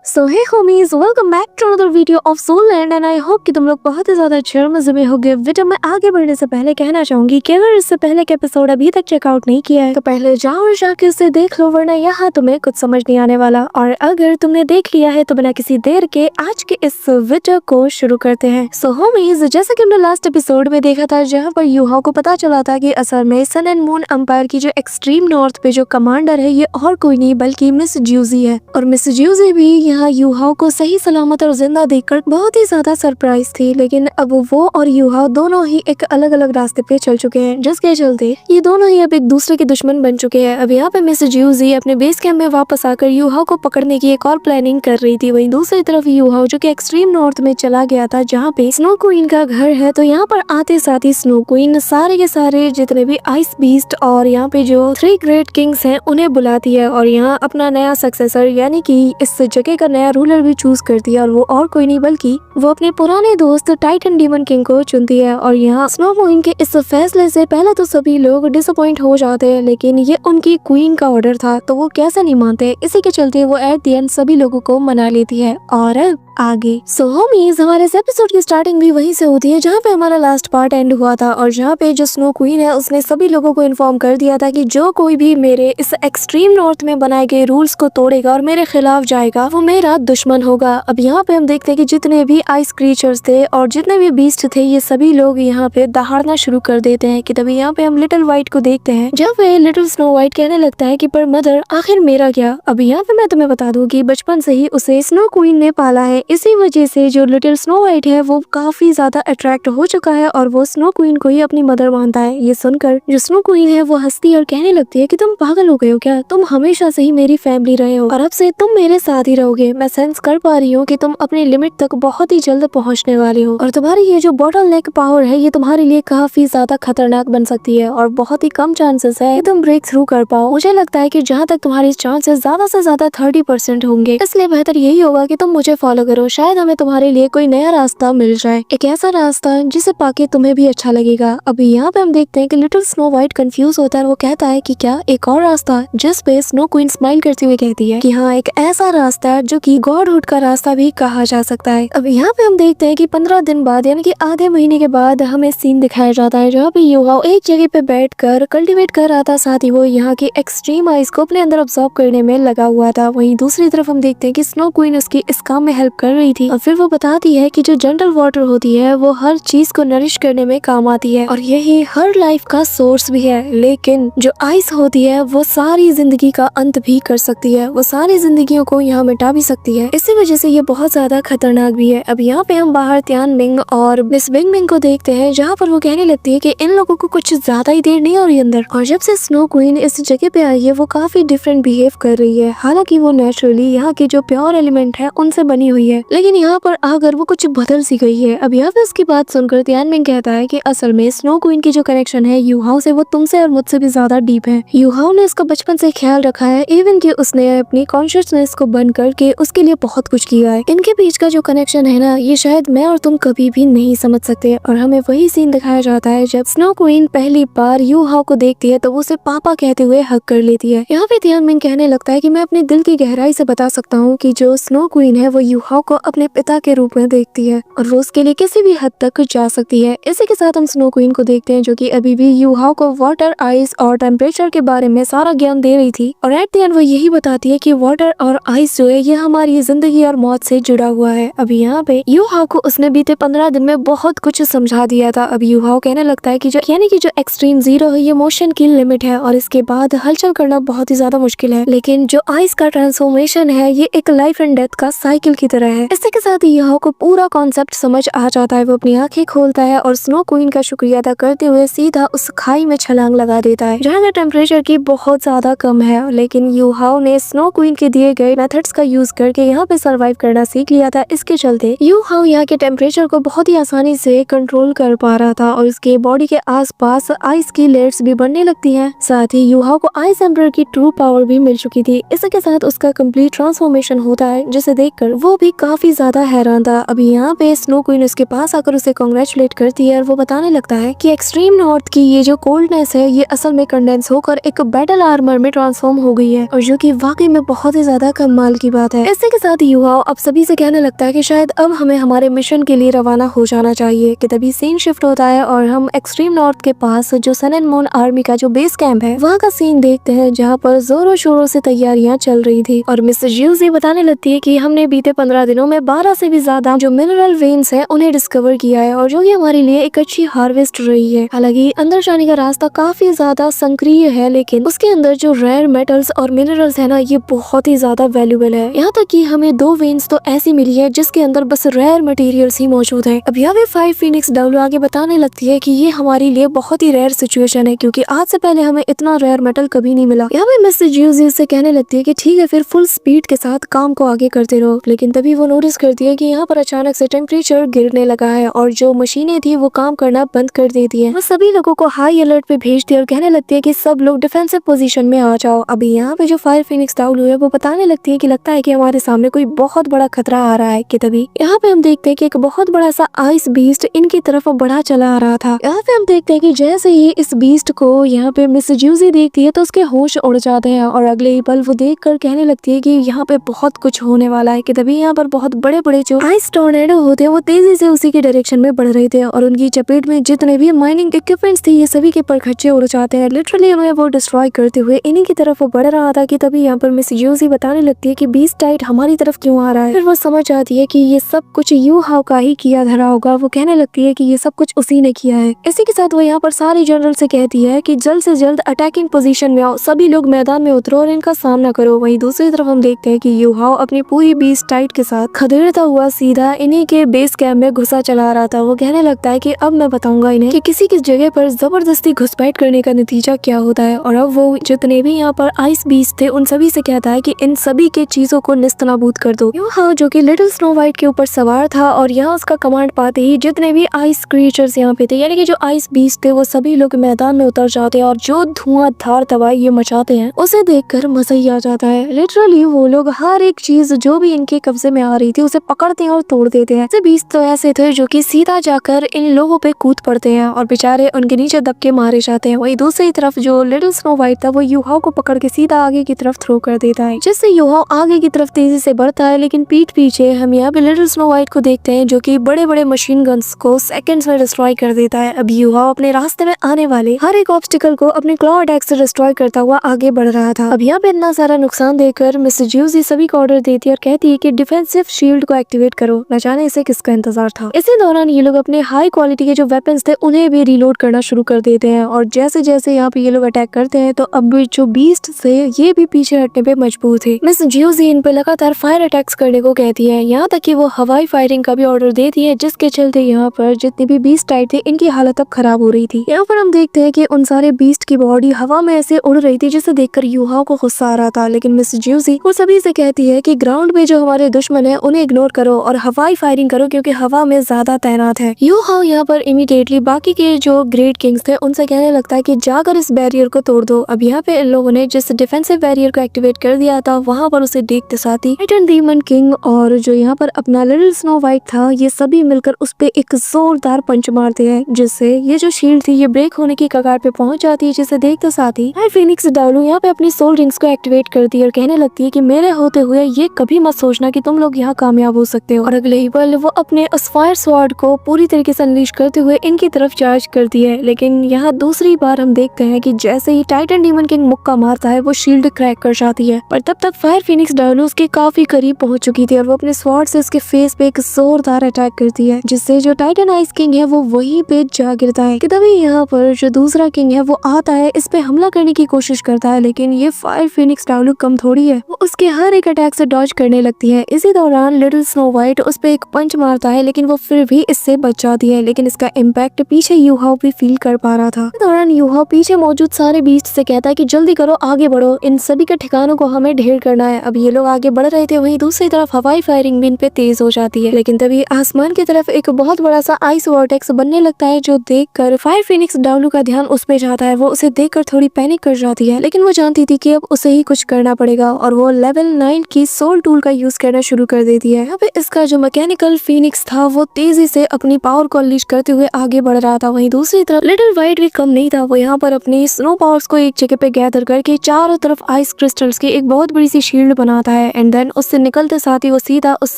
So hey homies, welcome back to another video of Soul Land and I hope कि तुम लोग बहुत ही ज्यादा अच्छे और मजे में होगे। वीडियो में आगे बढ़ने से पहले कहना चाहूंगी कि अगर इससे पहले के एपिसोड अभी तक चेकआउट नहीं किया है तो पहले जाओ और जाके उसे देख लो, वरना यहाँ तुम्हें कुछ समझ नहीं आने वाला। और अगर तुमने देख लिया है तो बिना किसी देर के आज के इस वीडियो को शुरू करते हैं। सो होमीज, जैसा कि हमने लास्ट एपिसोड में देखा था जहाँ पर यूहा को पता चला था कि असल में सन एंड मून एम्पायर की जो एक्सट्रीम नॉर्थ पे जो कमांडर है ये और कोई नहीं बल्कि मिस ज्यूजी है। और मिस ज्यूजी भी यहाँ यूहाओ को सही सलामत और जिंदा देखकर बहुत ही ज्यादा सरप्राइज थी। लेकिन अब वो और यूहाओ दोनों ही एक अलग अलग रास्ते पे चल चुके हैं, जिसके चलते ये दोनों ही अब एक दूसरे के दुश्मन बन चुके हैं। अब यहाँ पे मिस ज्यूजी अपने बेस कैंप में वापस आकर यूहाओ को पकड़ने की एक और प्लानिंग कर रही थी। वहीं दूसरी तरफ यूहाओ जो कि एक्सट्रीम नॉर्थ में चला गया था जहाँ पे स्नो क्वीन का घर है, तो यहाँ पर आते साथ ही स्नो क्वीन सारे के सारे जितने भी आइस बीस्ट और यहाँ पे जो 3 ग्रेट किंग्स हैं उन्हें बुलाती है और यहाँ अपना नया सक्सेसर यानी कि इस जगह का नया रूलर भी चूज करती है। और वो और कोई नहीं बल्कि वो अपने पुराने दोस्त टाइटन डीमन किंग को चुनती है। और यहाँ स्नो क्वीन के इस फैसले से पहले तो सभी लोग डिसअपॉइंट हो जाते हैं, लेकिन ये उनकी क्वीन का ऑर्डर था तो वो कैसे नहीं मानते। इसी के चलते वो एट द एंड सभी लोगों को मना लेती है। और आगे सो होमीज, हमारे इस एपिसोड की स्टार्टिंग भी वहीं से होती है जहाँ पे हमारा लास्ट पार्ट एंड हुआ था और जहाँ पे जो स्नो क्वीन है उसने सभी लोगों को इन्फॉर्म कर दिया था कि जो कोई भी मेरे इस एक्सट्रीम नॉर्थ में बनाए गए रूल्स को तोड़ेगा और मेरे खिलाफ जाएगा वो मेरा दुश्मन होगा। अब यहाँ पे हम देखते हैं कि जितने भी आइस क्रीचर्स थे और जितने भी बीस्ट थे ये सभी लोग यहाँ पे दहाड़ना शुरू कर देते हैं कि तभी यहाँ पे हम लिटिल व्हाइट को देखते हैं जब वे लिटिल स्नो व्हाइट कहने लगता है कि पर मदर आखिर मेरा क्या। अब यहाँ पे मैं तुम्हें बता दूं कि बचपन से ही उसे स्नो क्वीन ने पाला है, इसी वजह से जो लिटिल स्नो व्हाइट है वो काफी ज्यादा अट्रैक्ट हो चुका है और वो स्नो क्वीन को ही अपनी मदर मानता है। ये सुनकर जो स्नो क्वीन है वो हंसती और कहने लगती है कि तुम पागल हो गए हो क्या, तुम हमेशा से ही मेरी फैमिली रहे हो और अब से तुम मेरे साथ ही रहोगे। मैं सेंस कर पा रही हूँ कि तुम अपने लिमिट तक बहुत ही जल्द पहुँचने वाले हो और तुम्हारी ये जो बॉटल नेक पावर है ये तुम्हारे लिए काफी ज्यादा खतरनाक बन सकती है और बहुत ही कम चांसेस है कि तुम ब्रेक थ्रू कर पाओ। मुझे लगता है कि जहाँ तक तुम्हारी चांसेस ज्यादा से ज्यादा 30% होंगे, इसलिए बेहतर यही होगा कि तुम मुझे फॉलो करो, शायद हमें तुम्हारे लिए कोई नया रास्ता मिल जाए, एक ऐसा रास्ता जिसे पाके तुम्हें भी अच्छा लगेगा। अभी यहाँ पे हम देखते हैं कि लिटिल स्नो व्हाइट कंफ्यूज होता है और वो कहता है कि क्या एक और रास्ता, जिस पे स्नो क्वीन स्माइल करती हुई कहती है कि हाँ एक ऐसा रास्ता है जो कि गॉडहुड का रास्ता भी कहा जा सकता है। अब यहाँ पे हम देखते हैं कि 15 दिन बाद यानी कि आधे महीने के बाद हमें सीन दिखाया जाता है जहाँ पे यूहाओ एक जगह पे बैठकर कल्टीवेट कर रहा था, साथ ही वो यहाँ की एक्सट्रीम आइस को अपने अंदर ऑब्जॉर्व करने में लगा हुआ था। वहीं दूसरी तरफ हम देखते हैं कि स्नो क्वीन उसकी इस काम में हेल्प कर रही थी और फिर वो बताती है कि जो जनरल वाटर होती है वो हर चीज को नरिश करने में काम आती है और यही हर लाइफ का सोर्स भी है, लेकिन जो आइस होती है वो सारी जिंदगी का अंत भी कर सकती है, वो सारी जिंदगियों को यहाँ मिटा भी सकती है। इसी वजह से ये बहुत ज्यादा खतरनाक भी है। अब यहाँ पे हम बाहर त्यान मिंग और मिस विंग मिंग को देखते हैं जहाँ पर वो कहने लगती है कि इन लोगों को कुछ ज्यादा ही देर नहीं हो रही अंदर, और जब से स्नो क्वीन इस जगह पे आई है वो काफी डिफरेंट बिहेव कर रही है। हालांकि वो नेचुरली यहाँ के जो प्योर एलिमेंट है उनसे बनी हुई है, लेकिन यहाँ पर आकर वो कुछ बदल सी गई है। अब यहाँ पे उसकी बात सुनकर त्यानमिंग कहता है कि असल में स्नो क्वीन की जो कनेक्शन है यूहाओ से वो तुमसे और मुझसे भी ज्यादा डीप है। यूहाओ ने इसका बचपन से ख्याल रखा है, इवन कि उसने अपनी कॉन्शियसनेस को बंद करके उसके लिए बहुत कुछ किया है। इनके बीच का जो कनेक्शन है ना ये शायद मैं और तुम कभी भी नहीं समझ सकते। और हमें वही सीन दिखाया जाता है जब स्नो क्वीन पहली बार यूहाओ को देखती है तो वो उसे पापा कहते हुए हक कर लेती है। यहाँ पे त्यानमिंग कहने लगता है कि मैं अपने दिल की गहराई से बता सकता हूँ कि जो स्नो क्वीन है वो यूहाओ को अपने पिता के रूप में देखती है और वो उसके लिए किसी भी हद तक जा सकती है। इसी के साथ हम स्नो क्वीन को देखते हैं जो कि अभी भी यूहाओ को वाटर, आइस और टेम्परेचर के बारे में सारा ज्ञान दे रही थी और एट द एंड वो यही बताती है कि वाटर और आइस जो है ये हमारी जिंदगी और मौत से जुड़ा हुआ है। अभी यहाँ पे यूहाओ को उसने बीते 15 दिन में बहुत कुछ समझा दिया था। अब यूहाओ कहने लगता है कि जो यानी कि जो एक्सट्रीम जीरो है ये मोशन की लिमिट है और इसके बाद हलचल करना बहुत ही ज्यादा मुश्किल है, लेकिन जो आइस का ट्रांसफॉर्मेशन है ये एक लाइफ एंड डेथ का साइकिल की तरह है। इसी के साथ यूहाओ को पूरा कॉन्सेप्ट समझ आ जाता है। वो अपनी आंखें खोलता है और स्नो क्वीन का शुक्रिया अदा करते हुए सीधा उस खाई में छलांग लगा देता है जहाँ का टेम्परेचर की बहुत ज्यादा कम है, लेकिन यूहाओ ने स्नो क्वीन के दिए गए मेथड्स का यूज करके यहाँ पे सरवाइव करना सीख लिया था। इसके चलते यूहाओ यहाँ के टेम्परेचर को बहुत ही आसानी से कंट्रोल कर पा रहा था और उसके बॉडी के आसपास आइस की लेयर्स भी बनने लगती हैं। साथ ही यूहाओ को आइस एम्पर की ट्रू पावर भी मिल चुकी थी। इसके साथ उसका कंप्लीट ट्रांसफॉर्मेशन होता है जिसे देखकर वो भी काफी ज्यादा हैरान था। अभी यहाँ पे स्नो क्वीन उसके पास आकर उसे कांग्रेचुलेट करती है और वो बताने लगता है कि एक्सट्रीम नॉर्थ की ये जो कोल्डनेस है ये असल में कंडेंस होकर एक बैटल आर्मर में ट्रांसफॉर्म हो गई है और जो कि वाकई में बहुत ही ज्यादा कमाल की बात है। है। इसी के साथ युहाओ अब सभी से कहने लगता है कि शायद अब हमें हमारे मिशन के लिए रवाना हो जाना चाहिए कि तभी सीन शिफ्ट होता है और हम एक्सट्रीम नॉर्थ के पास जो सन एंड मून आर्मी का जो बेस कैंप है वहाँ का सीन देखते हैं, जहाँ पर जोरों शोरों से तैयारियां चल रही थी। और मिसेस ज्यूजी बताने लगती है कि हमने बीते 15 दिनों में 12 से भी ज्यादा जो मिनरल वेन्स है उन्हें डिस्कवर किया है और जो कि हमारे लिए एक अच्छी हार्वेस्ट रही है। हालांकि अंदर जाने का रास्ता काफी ज्यादा संक्रिय है, लेकिन उसके अंदर जो रेयर मेटल्स और मिनरल्स है ना, ये बहुत ही ज्यादा वैल्यूबल है। यहाँ तक कि हमें 2 वेन्स तो ऐसी मिली है जिसके अंदर बस रेयर मटेरियल्स ही मौजूद है। अब यहाँ पे 5 फीनिक्स डब्ल्यू आगे बताने लगती है कि ये हमारे लिए बहुत ही रेयर सिचुएशन है, क्योंकि आज से पहले हमें इतना रेयर मेटल कभी नहीं मिला। यहाँ पे मिसेस ज्यूजी से कहने लगती है कि ठीक है, फिर फुल स्पीड के साथ काम को आगे करते रहो। लेकिन तभी वो नोटिस करती है कि यहाँ पर अचानक से टेम्परेचर गिरने लगा है और जो मशीनें थी वो काम करना बंद कर देती है। वो सभी लोगों को हाई अलर्ट पे भेजती है और कहने लगती है कि सब लोग डिफेंसिव पोजीशन में आ जाओ। अभी यहाँ पे जो 5 फीनिक्स डब्ल्यू है वो बताने लगती है कि लगता है कि हमारे सामने कोई बहुत बड़ा खतरा आ रहा है। कि तभी यहाँ पे हम देखते हैं कि एक बहुत बड़ा सा आइस बीस्ट इनकी तरफ बढ़ा चला आ रहा था। यहाँ पे हम देखते हैं कि जैसे ही इस बीस्ट को यहाँ पे मिस ज्यूजी देखती है तो उसके होश उड़ जाते हैं और अगले ही पल वो देख कर कहने लगती है कि यहाँ पे बहुत कुछ होने वाला है। कि तभी यहाँ पर बहुत बड़े बड़े जो आइस टोर्नेडो होते हैं वो तेजी से उसी के डायरेक्शन में बढ़ रहे थे और उनकी चपेट में जितने भी माइनिंग इक्विपमेंट्स थे ये सभी के परखच्चे उड़ जाते हैं। लिटरली उन्हें वो डिस्ट्रॉय करते हुए इन्हीं की तरफ वो बढ़ रहा था। कि तभी यहाँ पर मिस ज्यूजी बताने लगती है कि बीस्ट टाइट हमारी तरफ क्यों आ रहा है। फिर वो समझ आती है कि ये सब कुछ यू हाउ का ही किया धरा होगा। वो कहने लगती है कि ये सब कुछ उसी ने किया है। इसी के साथ वो यहाँ पर सारे जनरल से कहती है कि जल्द से जल्द अटैकिंग पोजीशन में आओ, सभी लोग मैदान में उतरो और इनका सामना करो। वहीं दूसरी तरफ हम देखते हैं कि यू हाउ अपनी पूरी बीस्ट टाइट के साथ खदेड़ता हुआ सीधा इन्हीं के बेस कैंप में घुसा चला रहा था। वो कहने लगता है कि अब मैं बताऊंगा इन्हें कि किसी किस जगह पर जबरदस्ती घुसपैठ करने का नतीजा क्या होता है। और अब वो जितने भी यहाँ पर आइस बीस्ट थे उन सभी से कहता है कि इन सभी के चीजों को निस्तनाबूद कर दो। यू हाउ जो कि लिटिल स्नो व्हाइट के ऊपर सवार था और यहाँ उसका कमांड पाते ही जितने भी आइस क्रिएचर्स यहाँ पे थे यानी कि जो आइस बीस्ट थे वो सभी लोग मैदान में उतर जाते हैं और जो धुआंधार तबाही ये मचाते हैं उसे देखकर मजा ही आ जाता है। लिटरली वो लोग हर एक चीज जो भी इनके कब्जे में आ रही थी उसे पकड़ते हैं और तोड़ देते हैं। ऐसे बीस्ट तो ऐसे थे जो कि सीधा जाकर इन लोगों पे कूद पड़ते हैं और बेचारे उनके नीचे दबके मारे जाते हैं। वही दूसरी तरफ जो लिटिल स्नो व्हाइट था वो यूहाओ को पकड़ के सीधा आगे की तरफ थ्रो कर देता है, जिससे यूहाओ आगे की तरफ तेजी से बढ़ता है। लेकिन पीठ पीछे हम यहाँ पे लिटिल स्नो व्हाइट को देखते हैं जो कि बड़े बड़े मशीन गन्स को सेकंड्स में डिस्ट्रॉय कर देता है। अब यूहाओ अपने रास्ते में आने वाले हर एक ऑब्स्टिकल को अपने क्लॉ अटैक से डिस्ट्रॉय करता हुआ आगे बढ़ रहा था। अब यहाँ पे इतना सारा नुकसान देकर मिसेस ज्यूजी सभी को ऑर्डर देती है और कहती है कि डिफेंसिव शील्ड को एक्टिवेट करो। न जाने इसे किसका इंतजार था। इसी दौरान ये लोग अपने हाई क्वालिटी के जो वेपन्स थे उन्हें भी रीलोड करना शुरू कर देते हैं और जैसे जैसे यहाँ पे ये लोग अटैक करते हैं तो अब जो बीस्ट से ये भी पीछे हटने पे मजबूर थे। मिस ज्यूजी इन पे लगातार फायर अटैक्स करने को कहती है, यहाँ तक कि वो हवाई फायरिंग का भी ऑर्डर देती है, जिसके चलते यहाँ पर जितनी भी बीस्ट टाइप थे इनकी हालत अब खराब हो रही थी। यहाँ पर हम देखते हैं कि उन सारे बीस्ट की बॉडी हवा में ऐसे उड़ रही थी जिसे देखकर यूहाओ को गुस्सा आ रहा था। लेकिन मिस ज्यूजी वो सभी से कहती है कि ग्राउंड पे जो हमारे दुश्मन है उन्हें इग्नोर करो और हवाई फायरिंग करो क्योंकि हवा में ज्यादा तैनात है। यूहाओ यहाँ पर इमीडिएटली बाकी के जो ग्रेट किंग्स थे उनसे कहने लगता है कि जाकर इस बैरियर को तोड़ दो। अब यहाँ पे इन लोगों ने जिस डिफेंसिव बैरियर को एक्टिवेट कर दिया था वहाँ पर उसे देखते साथ ही टाइटन डीमन किंग और जो यहाँ पर अपना लिटिल स्नो व्हाइट था ये सभी मिलकर उस पे एक जोरदार पंच मारते हैं, जिससे ये जो शील्ड थी ये ब्रेक होने की कगार पे पहुंच जाती है। जिसे देखते साथ ही फीनिक्स डब्ल्यू यहाँ पे अपनी सोल रिंग्स को एक्टिवेट करती है और कहने लगती है कि मेरे होते हुए ये कभी मत सोचना कि तुम लोग यहाँ कामयाब हो सकते हो। और अगले ही पल वो अपने फायर स्वॉर्ड को पूरी तरीके से अनलीश करते हुए इनकी तरफ चार्ज करती है। लेकिन यहाँ दूसरी बार हम देखते हैं कि जैसे ही टाइटन डीमन किंग मुक्का मारता है वो शील्ड क्रैक कर जाती है, पर तब तक फायर फीनिक्स डब्ल्यू उसके काफी करीब पहुंच चुकी थी और वो अपने स्वॉर्ड से उसके फेस पे एक जोरदार अटैक करती है, जिससे जो टाइटन आइस किंग है वो वहीं पे जा गिरता है। कि तभी यहाँ पर जो दूसरा किंग है वो आता है, इस पे हमला करने की कोशिश करता है, लेकिन ये फायर फीनिक्स डब्ल्यू कम थोड़ी है, वो उसके हर एक अटैक से डॉज करने लगती है। इसी दौरान लिटिल स्नो व्हाइट उस पे एक पंच मारता है लेकिन वो फिर भी इससे बच जाती है, लेकिन इसका इम्पैक्ट पीछे यूहाओ भी फील कर पा रहा था। इस दौरान यूहाओ पीछे मौजूद सारे बीस्ट से कहता है कि जल्दी करो, आगे बढ़ो, इन सभी के ठिकानों को हमें ढेर करना है। अब ये लोग आगे बढ़ रहे थे, वहीं दूसरी तरफ हवाई फायरिंग भी इन पे तेज हो जाती है। लेकिन तभी आसमान की तरफ एक बहुत बड़ा सा आइस वॉर्टेक्स बनने लगता है, जो देखकर फायर फीनिक्स डब्ल्यू का ध्यान उस पे जाता है। वो उसे देखकर थोड़ी पैनिक कर जाती है, लेकिन वो जानती थी कि अब उसे ही कुछ करना पड़ेगा और वो लेवल 9 की सोल टूल का यूज करना शुरू कर देती है। यहाँ पे इसका जो मैकेनिकल फीनिक्स था वो तेजी से अपनी पावर को अनलीश करते हुए आगे बढ़ रहा था। वहीं दूसरी तरफ लिटिल व्हाइट भी कम नहीं था, वो यहाँ पर अपनी स्नो पावर्स को एक जगह पे गैदर करके चारों तरफ आइस क्रिस्टल्स की एक बहुत बड़ी सी शील्ड बनाता है। है एंड देन उससे निकलते साथ ही वो सीधा उस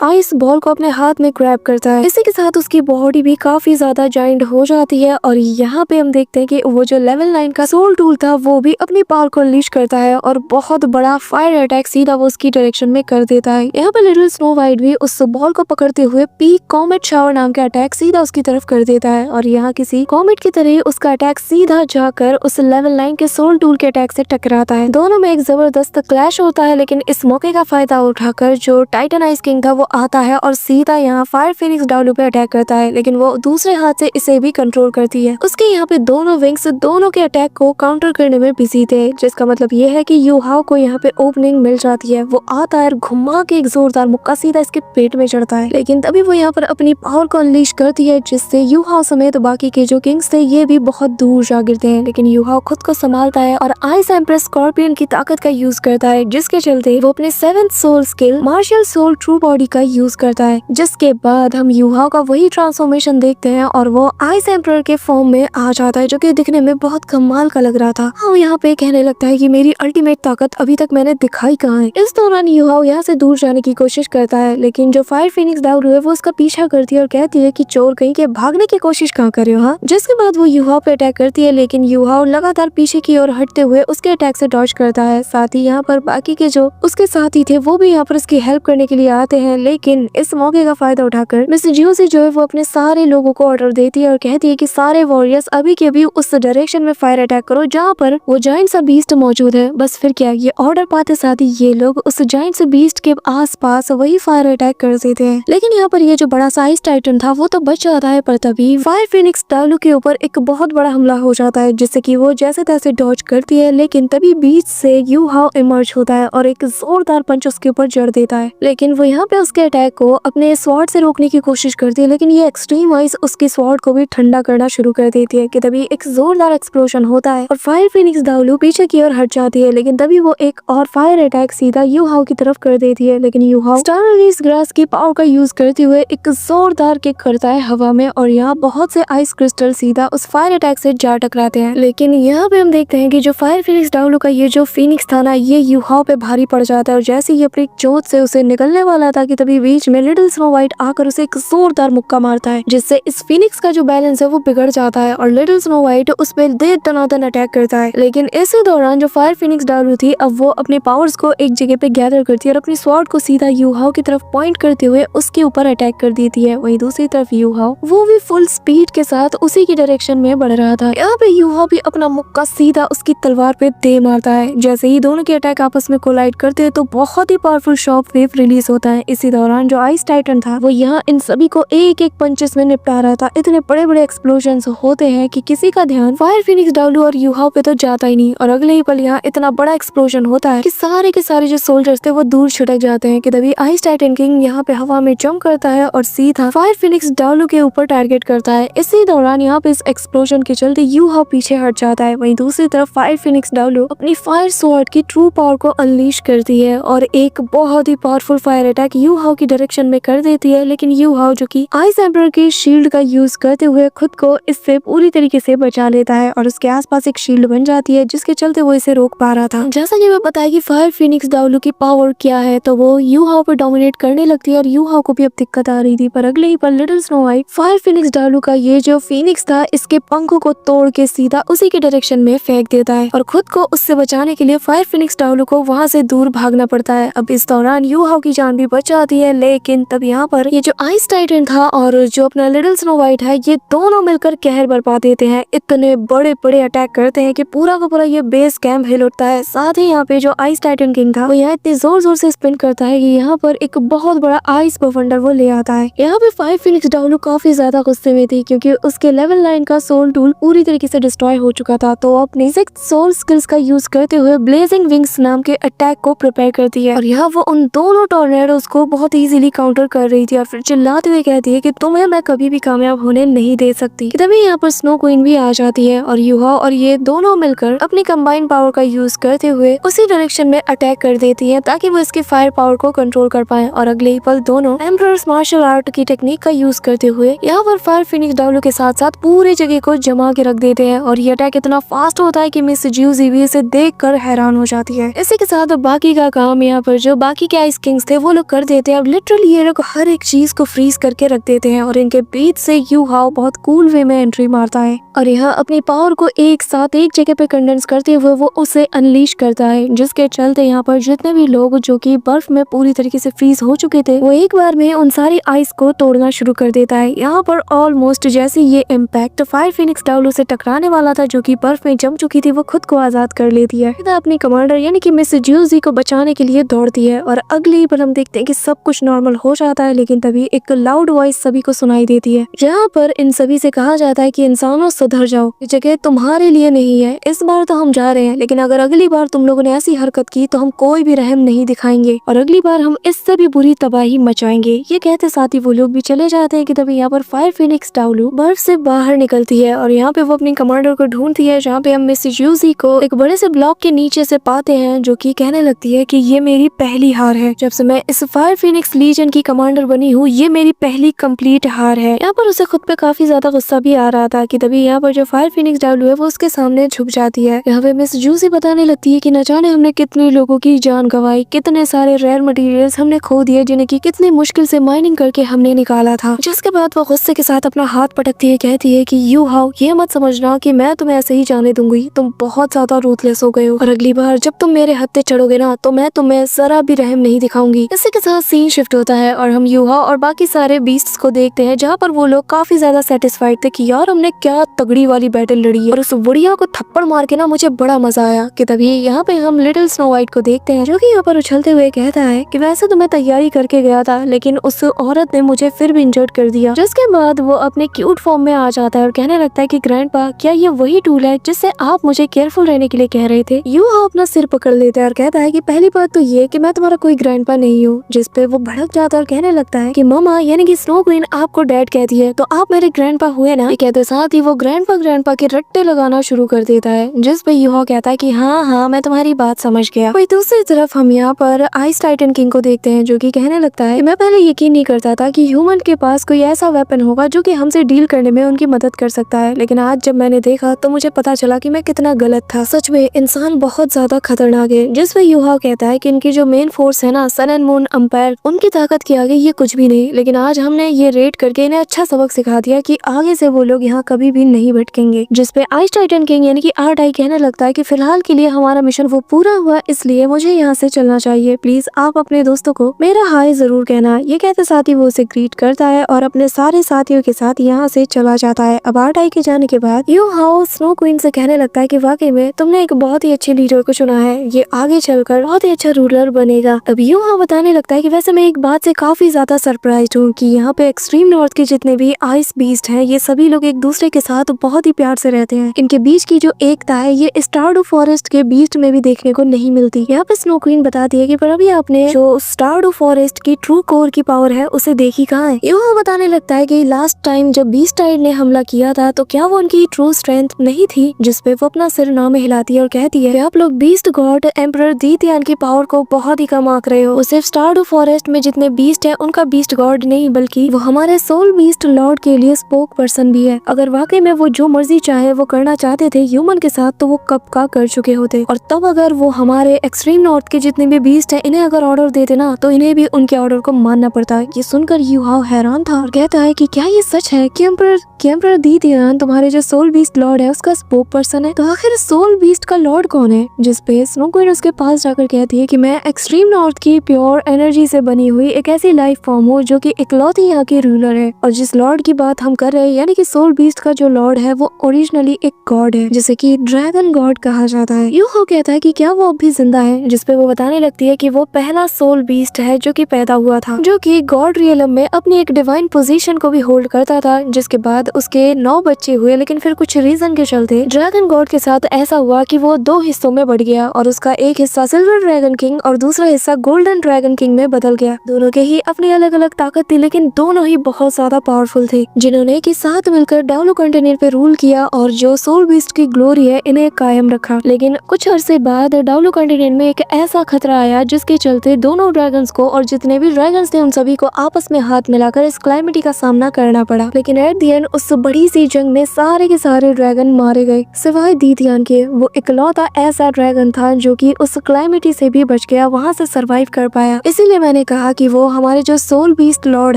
आइस बॉल को अपने हाथ में ग्रैब करता है। इसी के साथ उसकी बॉडी भी काफी ज्यादा जाइंट हो जाती है और यहाँ पे हम देखते हैं कि वो जो लेवल 9 का सोल टूल था वो भी अपनी पावर को अनलीश करता है और बहुत बड़ा फायर अटैक सीधा वो उसकी डायरेक्शन में कर देता है। यहाँ पे लिटिल स्नो वाइट भी उस बॉल को पकड़ते हुए पीक कॉमेट शावर नाम का अटैक सीधा उसकी तरफ कर देता है और यहाँ किसी कॉमेट की तरह उसका अटैक सीधा जाकर उस लेवल 9 के सोल टूल के अटैक से टकराता है। दोनों में एक जबरदस्त क्लैश होता है, लेकिन इस मौके का फायदा उठाकर जो टाइटन आइस किंग था वो आता है और सीधा यहाँ फायर फिनिक्स डालू पे अटैक करता है, लेकिन वो दूसरे हाथ से इसे भी कंट्रोल करती है। उसके यहाँ पे दोनों विंग्स दोनों के अटैक को काउंटर करने में बिजी थे, जिसका मतलब ये है कि यूहाओ को यहाँ पे ओपनिंग मिल जाती है। वो आता है घुमा के एक जोरदार मुक्का सीधा इसके पेट में चढ़ता है, लेकिन तभी वो यहाँ पर अपनी पावर को अनलीश करती है, जिससे यूहाओ समेत बाकी के जो किंग्स थे ये भी बहुत दूर जा गिरते हैं। लेकिन यूहाओ खुद को संभालता है और आइस एम्प्रेस स्कॉर्पियन की ताकत का यूज करता है, जिसके चलते वो अपने 7th soul skill martial soul true body का यूज करता है। जिसके बाद हम यूहाओ का वही ट्रांसफॉर्मेशन देखते हैं और वो आइस एम्परर के फॉर्म में आ जाता है, जो कि दिखने में बहुत कमाल का लग रहा था। हम यहाँ पे कहने लगता है कि मेरी अल्टीमेट ताकत अभी तक मैंने दिखाई कहाँ है। इस दौरान यूहाओ यहाँ से दूर जाने की कोशिश करता है, लेकिन जो फायर फिनिक्स डाउल है वो उसका पीछा करती है और कहती है कि चोर कहीं के भागने की कोशिश कहाँ कर रहे हो। हाँ, जिसके बाद वो यूहाओ पे अटैक करती है, लेकिन यूहाओ लगातार पीछे की ओर हटते हुए उसके अटैक से डॉज करता है। साथ ही यहाँ पर बाकी के जो उसके साथी थे वो भी यहाँ पर उसकी हेल्प करने के लिए आते हैं, लेकिन इस मौके का फायदा उठाकर मिस ज्यूसी जो है वो अपने सारे लोगों को ऑर्डर देती है और कहती है कि सारे वॉरियर्स अभी के अभी उस डायरेक्शन में फायर अटैक करो जहाँ पर वो जाइंट सा बीस्ट मौजूद है। बस फिर क्या, ये ऑर्डर पाते साथ ही ये लोग उस जाइंट से बीस्ट के आसपास वही फायर अटैक कर देते हैं। लेकिन यहाँ पर ये जो बड़ा सा आइस टाइटन था वो तो बच जाता है, पर तभी फायर फिनिक्स डालू के ऊपर एक बहुत बड़ा हमला हो जाता है, जिससे कि वो जैसे तैसे डॉज करती है, लेकिन तभी बीच से यूहाओ इमर्ज होता है और एक जोरदार पंच उसके ऊपर जड़ देता है। लेकिन वो यहाँ पे उसके अटैक को अपने स्वॉर्ड से रोकने की कोशिश करती है, लेकिन ये एक्सट्रीम आइस उसके स्वॉर्ड को भी ठंडा करना शुरू कर देती है कि तभी एक जोरदार एक्सप्लोजन होता है और फायर फिनिक्स डालू पीछे की ओर हट जाती है। लेकिन तभी वो एक और फायर अटैक सीधा यूहाओ की तरफ कर देती है, लेकिन यूहाओ स्टारलीज ग्रास की पावर का यूज करते हुए एक जोरदार किक करता है हवा में और यहाँ बहुत से आइस क्रिस्टल सीधा उस फायर अटैक से जा टकराते हैं। लेकिन यहाँ पे हम देखते हैं कि जो फायर फिनिक्स डालू का ये जो फिनिक्स था ना, ये यूहाओ पे भारी पड़ जाता है और जैसे ही अपनी चोट से उसे निकलने वाला था कि तभी बीच में लिटिल स्नो वाइट आकर उसे एक जोरदार मुक्का मारता है, जिससे इस फिनिक्स का जो बैलेंस है वो बिगड़ जाता है और लिटिल स्नो वाइट उस पर दे दनादन अटैक करता है। लेकिन इसी दौरान जो फायर फिनिक्स डालू थी अब वो अपने पावर्स को एक जगह पे गैदर करती है और अपनी स्वॉर्ड को सीधा यूहाओ की तरफ पॉइंट करते हुए उसके ऊपर अटैक कर देती है। वहीं दूसरी तरफ यूहाओ वो भी फुल स्पीड के साथ उसी की डायरेक्शन में बढ़ रहा था। यहाँ पे यूहाओ भी अपना मुक्का सीधा उसकी तलवार पे दे मारता है। जैसे ही दोनों के अटैक आपस में कोलाइड करते हैं तो बहुत ही पावरफुल शॉक वेव रिलीज होता है। इसी दौरान जो आइस टाइटन था वो यहाँ इन सभी को एक एक पंचेस में निपटा रहा था। इतने बड़े बड़े एक्सप्लोजन होते हैं कि किसी का ध्यान फायर फिनिक्स डालू और यूहाओ पे तो जाता ही नहीं और अगले ही पल यहाँ इतना बड़ा एक्सप्लोजन होता है कि सारे के सारे जो सोल्जर्स थे वो दूर छिटक जाते हैं कि तभी आइस टाइटन किंग यहाँ पे हवा में जंप करता है और सीधा फायर फिनिक्स डालू के ऊपर टारगेट करता है। इसी दौरान यहाँ पे इस एक्सप्लोजन के चलते यूहाओ पीछे हट जाता है। वहीं दूसरी तरफ फायर फिनिक्स डालू अपनी फायर स्वॉर्ड की ट्रू पावर को अनलीश करती है और एक बहुत ही पावरफुल फायर अटैक यूहाओ की डायरेक्शन में कर देती है। लेकिन यूहाओ जो कि आइस एम्परर की शील्ड का यूज करते हुए खुद को इससे पूरी तरीके से बचा लेता है और उसके आसपास एक शील्ड बन जाती है, जिसके चलते वो इसे रोक पा रहा था। जैसा कि मैं बताया कि फायर फिनिक्स डालू की पावर क्या है, तो वो यूहाओ पर डोमिनेट करने लगती है और यूहाओ को भी अब दिक्कत आ रही थी। पर अगले ही पल little snow white fire Phoenix डालू का ये जो फिनिक्स था इसके पंखों को तोड़ के सीधा उसी के डायरेक्शन में फेंक देता है और खुद को उससे बचाने के लिए फायर फिनिक्स डालू को वहां से दूर भागना पड़ता है। अब इस दौरान यूहाओ की जान भी बच जाती है, लेकिन तब यहाँ पर ये जो आइस टाइटन था और जो अपना लिटिल स्नो वाइट है ये दोनों मिलकर कहर बरपा देते हैं। इतने बड़े बड़े अटैक करते हैं कि पूरा का पूरा ये बेस कैंप हिल उठता है। साथ ही यहाँ पे जो आइस टाइटन किंग था वो यहाँ इतने जोर जोर से स्पिन करता है कि यहाँ पर एक बहुत बड़ा आइस बवंडर वो ले आता है। यहाँ पे फायर फिनिक्स डालू काफी ज्यादा गुस्से में थी क्योंकि उसके लेवल 9 का सोल टूल पूरी तरीके से डिस्ट्रॉय हो चुका था। तो अपनी 6th सोल स्किल्स का यूज करते हुए ब्लेजिंग विंग्स नाम के अटैक को प्रिपेयर करती है और यहाँ वो उन दोनों टॉर्नेडोज को बहुत इजीली काउंटर कर रही थी और फिर चिल्लाते हुए कहती है कि तुम्हें मैं कभी भी कामयाब होने नहीं दे सकती। तभी यहाँ पर स्नो क्वीन भी आ जाती है और यूहाओ और ये दोनों मिलकर अपनी कंबाइंड पावर का यूज करते हुए उसी डायरेक्शन में अटैक कर देती है ताकि वो इसकी फायर पावर को कंट्रोल कर पाए। और अगले ही पल दोनों एम्परर्स मार्शल आर्ट की टेक्निक का यूज करते हुए यहाँ पर फायर फिनिक्स डालू के साथ साथ पूरे जगह को जमा के रख देते हैं और ये अटैक इतना फास्ट होता है कि मिस ज्यूसी भी इसे देख कर हैरान हो जाती है। इसी के साथ बाकी का काम यहाँ यहाँ पर जो बाकी के आइस किंग्स थे वो लोग कर देते हैं। अब लिटरली ये लोग हर एक चीज को फ्रीज करके रख देते हैं और इनके बीच से यू हाओ बहुत कूल वे में एंट्री मारता है और यहाँ अपनी पावर को एक साथ एक जगह पे कंडेंस करते हुए वो उसे अनलीश करता है, जिसके चलते यहाँ पर जितने भी लोग जो कि बर्फ में पूरी तरीके से फ्रीज हो चुके थे वो एक बार में उन सारी आइस को तोड़ना शुरू कर देता है। यहाँ पर ऑलमोस्ट जैसे ये इम्पैक्ट फायर फिनिक्स डाउलो से टकराने वाला था जो कि बर्फ में जम चुकी थी, वो खुद को आजाद कर लेती है। अपनी कमांडर यानी कि मिस ज्यूजी को बचाने के लिए दौड़ती है और अगली पर हम देखते हैं कि सब कुछ नॉर्मल हो जाता है, लेकिन तभी एक लाउड वॉइस सभी को सुनाई देती है जहाँ पर इन सभी से कहा जाता है कि इंसानों सुधर जाओ, ये जगह तुम्हारे लिए नहीं है, इस बार तो हम जा रहे हैं लेकिन अगर अगली बार तुम लोगों ने ऐसी हरकत की तो हम कोई भी रहम नहीं दिखाएंगे और अगली बार हम इससे भी बुरी तबाही मचाएंगे। ये कहते साथ ही वो लोग भी चले जाते हैं कि तभी यहाँ पर फायर फिनिक्स डाउलो बर्फ से बाहर निकलती है और यहाँ पे वो अपनी कमांडर को ढूंढती है, जहाँ पे हम मिस ज्यूजी को एक बड़े से ब्लॉक के नीचे से पाते हैं जो कि कहने लगती है कि ये मेरी पहली हार है, जब से मैं इस फायर फिनिक्स लीजन की कमांडर बनी हूँ ये मेरी पहली कंप्लीट हार है। यहाँ पर उसे खुद पे काफी ज्यादा गुस्सा भी आ रहा था कि तभी यहाँ पर जो फायर फिनिक्स डाउलो है वो उसके सामने झुक जाती है। यहाँ पे मिस ज्यूजी बताने लगती है कि न जाने हमने कितने लोगों की जान गंवाई, कितने सारे रेयर मटेरियल्स हमने खो दिए जिन्हें की कितनी मुश्किल से माइनिंग करके हमने निकाला था। जिसके बाद वो गुस्से के साथ अपना हाथ पटकती है, कहती है कि यू हाओ ये मत समझना कि मैं तुम्हें ऐसे ही जाने दूंगी, तुम बहुत ज्यादा रूथलेस हो गए हो और अगली बार जब तुम मेरे हत्थे चढ़ोगे ना तो मैं तुम्हें जरा भी रहम नहीं दिखाऊंगी। इसी के साथ सीन शिफ्ट होता है और हम यू हाओ और बाकी सारे बीस्ट्स को देखते हैं जहाँ पर वो लोग काफी ज्यादा सेटिस्फाइड थे कि यार हमने क्या तगड़ी वाली बैटल लड़ी है और उस बुढ़िया को थप्पड़ मार के ना मुझे बड़ा मजा आया। कि तभी यहाँ पे हम लिटिल स्नो व्हाइट को देखते हैं जो कि यहाँ पर उछलते हुए कहता है कि वैसे तो मैं तैयारी करके गया था लेकिन उस औरत ने मुझे फिर भी इंजर्ड कर दिया। जिसके बाद वो अपने क्यूट फॉर्म में आ जाता है और कहने लगता है कि ग्रैंडपा क्या ये वही टूल है जिससे आप मुझे केयरफुल रहने के लिए कह रहे थे। यू हाओ अपना सिर पकड़ लेता है और कहता है कि पहली बात तो ये कि मैं तुम्हारा कोई ग्रैंडपा नहीं हूँ। जिस पे वो भड़क जाता है और कहने लगता है कि ममा यानी कि स्नो क्वीन आपको डैड कहती है तो आप मेरे ग्रैंडपा हुए ना। कहते साथ ही वो ग्रैंडपा के रट्टे लगाना शुरू कर देता है, जिस पे यू हाओ कहता है कि हाँ मैं तुम्हारी बात समझ गया। वही दूसरी तरफ हम यहाँ पर आइस टाइटन किंग को देखते हैं जो कि कहने लगता है कि मैं पहले यकीन नहीं करता था कि ह्यूमन के पास कोई ऐसा वेपन होगा जो कि हमसे डील करने में उनकी मदद कर सकता है, लेकिन आज जब मैंने देखा तो मुझे पता चला कि मैं कितना गलत था। सच में इंसान बहुत ज्यादा खतरनाक है। जिस पे यू हाओ कहता है कि इनकी जो मेन फोर्स है ना सन एंड मून अंपायर, उनकी ताकत के आगे ये कुछ भी नहीं, लेकिन आज हमने ये रेड करके इन्हें अच्छा सबक सिखा दिया कि आगे से वो लोग यहाँ कभी भी नहीं भटकेंगे। जिस पे आइस टाइटन किंग यानी कि आर-टाई कहने लगता है कि फिलहाल के लिए हमारा मिशन वो पूरा हुआ, इसलिए मुझे यहाँ से चलना चाहिए, प्लीज आप अपने दोस्तों को मेरा हाय जरूर कहना। ये कहते साथ ही वो उसे ग्रीट करता है और अपने सारे साथियों के साथ यहाँ से चला जाता है। अब आर-टाई के जाने के बाद यू हाओ स्नो क्वीन से कहने लगता है कि वाकई में तुमने एक बहुत ही अच्छे लीडर को चुना है, ये आगे चलकर बहुत ही अच्छा रूलर बनेगा। अब यू हाओ बताने लगता है कि वैसे मैं एक बात से काफी ज्यादा सरप्राइज्ड हूँ कि यहाँ पे एक्सट्रीम नॉर्थ के जितने भी आइस बीस्ट हैं ये सभी लोग एक दूसरे के साथ बहुत ही प्यार से रहते हैं। इनके बीच की जो एकता है ये स्टारडू फॉरेस्ट के बीस्ट में भी देखने को नहीं मिलती। यहाँ पे स्नो क्वीन बताती है कि पर अभी आपने जो स्टारडू फॉरेस्ट की ट्रू कोर की पावर है उसे देखी कहाँ है। यू हाओ बताने लगता है कि लास्ट टाइम जब बीस्ट टाइड ने हमला किया था तो क्या वो उनकी ट्रू स्ट्रेंथ नहीं थी। जिस पे वो अपना सिर नाम हिलाती है और कहती है कि आप लोग बीस्ट गॉड एम्परर दीतियान की पावर को बहुत ही कम आंक रहे हो। वो सिर्फ स्टारडू फॉरेस्ट में जितने बीस्ट है उनका बीस्ट गॉड नहीं बल्कि वो हमारे सोल बीस्ट लॉर्ड के लिए स्पोक पर्सन भी है। अगर वाकई में वो जो मर्जी चाहे वो करना चाहते थे ह्यूमन के साथ तो वो कब का कर चुके होते, और तब अगर वो हमारे एक्सट्रीम नॉर्थ के जितने भी बीस्ट है इन्हें अगर ऑर्डर देते ना तो इन्हें भी उनके ऑर्डर को मानना पड़ता है। ये सुनकर यू हाओ हैरान था और कहता है कि क्या ये सच है कि एम्परर दीतियान तुम्हारे जो सोल बीस्ट लॉर्ड है उसका स्पोक पर्सन है, तो आखिर सोल बीस्ट का लॉर्ड कौन है। जिस पे स्नो क्वीन उसके पास जाकर कहती है कि मैं एक्सट्रीम नॉर्थ की प्योर एनर्जी से बनी हुई एक ऐसी लाइफ फॉर्म हूँ जो कि इकलौती यहाँ की रूलर है, और जिस लॉर्ड की बात हम कर रहे हैं यानी कि सोल बीस्ट का जो लॉर्ड है वो ओरिजिनली एक गॉड है जिसे कि ड्रैगन गॉड कहा जाता है। यू हाओ कहता है कि क्या वो अब भी जिंदा है। जिस पे वो बताने लगती है कि वो पहला सोल बीस्ट है जो कि पैदा हुआ था, जो कि गॉड रियलम में अपनी एक डिवाइन पोजीशन को भी होल्ड करता था। जिसके बाद उसके 9 बच्चे हुए, लेकिन फिर कुछ रीजन के चलते ड्रैगन गॉड के साथ ऐसा हुआ कि वो 2 हिस्सों में बढ़ गया और उसका एक हिस्सा सिल्वर ड्रैगन किंग और दूसरा हिस्सा गोल्डन ड्रैगन किंग में बदल गया। दोनों के ही अपनी अलग अलग ताकत थी, लेकिन दोनों ही बहुत ज्यादा पावरफुल थे, जिन्होंने कि साथ मिलकर डाउलो कंटिनेंट पे रूल किया और जो सोल बीस्ट की ग्लोरी है इन्हें कायम रखा। लेकिन कुछ अरसे बाद डाउलो कॉन्टिनेंट में एक ऐसा खतरा आया जिसके चलते दोनों ड्रैगन्स को और जितने भी ड्रैगन्स थे उन सभी को आपस में हाथ मिलाकर इस क्लाइमिटी का सामना करना पड़ा। लेकिन एट द एंड उस बड़ी सी जंग में सारे के सारे ड्रैगन मारे गए सिवाय दीथियान के। वो इकलौता ऐसा ड्रैगन था जो कि उस क्लाइमिटी से भी बच गया, वहां से सरवाइव कर पाया। इसीलिए मैंने कहा कि वो हमारे जो सोल बीस्ट लॉर्ड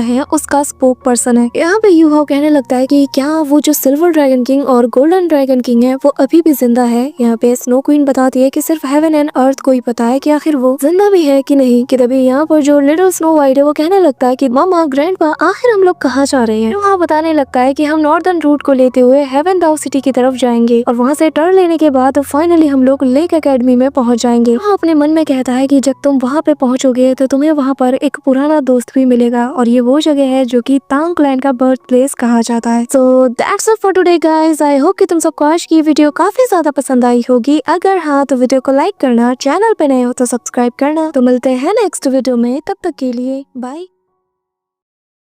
हैं उसका स्पोक पर्सन है। यहाँ पे यूहाओ कहने लगता है कि क्या वो जो सिल्वर ड्रैगन किंग और गोल्डन ड्रैगन किंग है वो अभी भी जिंदा है। यहाँ पे स्नो क्वीन बताती है कि सिर्फ हेवन एंड अर्थ को ही पता है कि आखिर वो जिंदा भी है कि नहीं। कि तभी यहाँ पर जो लिटिल स्नो वाइट है वो कहने लगता है कि मामा ग्रैंडपा आखिर हम लोग कहाँ जा रहे हैं। वहाँ बताने लगता है कि हम नॉर्दर्न रूट को लेते हुए हेवन डाउ सिटी की तरफ जाएंगे और वहाँ से टर्न लेने के बाद फाइनली हम लोग लेक एकेडमी में पहुँच जाएंगे। वहाँ अपने मन में कहता है कि जब तुम वहाँ पे पहुँचोगे तो तुम्हें वहाँ पर एक पुराना दोस्त भी मिलेगा और ये वो जगह है जो कि तांग क्लैन का बर्थ प्लेस कहा जाता है। So that's it for today guys. I hope कि तुम सबको आज की वीडियो काफी ज्यादा पसंद आई होगी। अगर हाँ तो वीडियो को लाइक करना, चैनल पे नए हो तो सब्सक्राइब करना। तो मिलते हैं नेक्स्ट वीडियो में, तब तक के लिए बाय।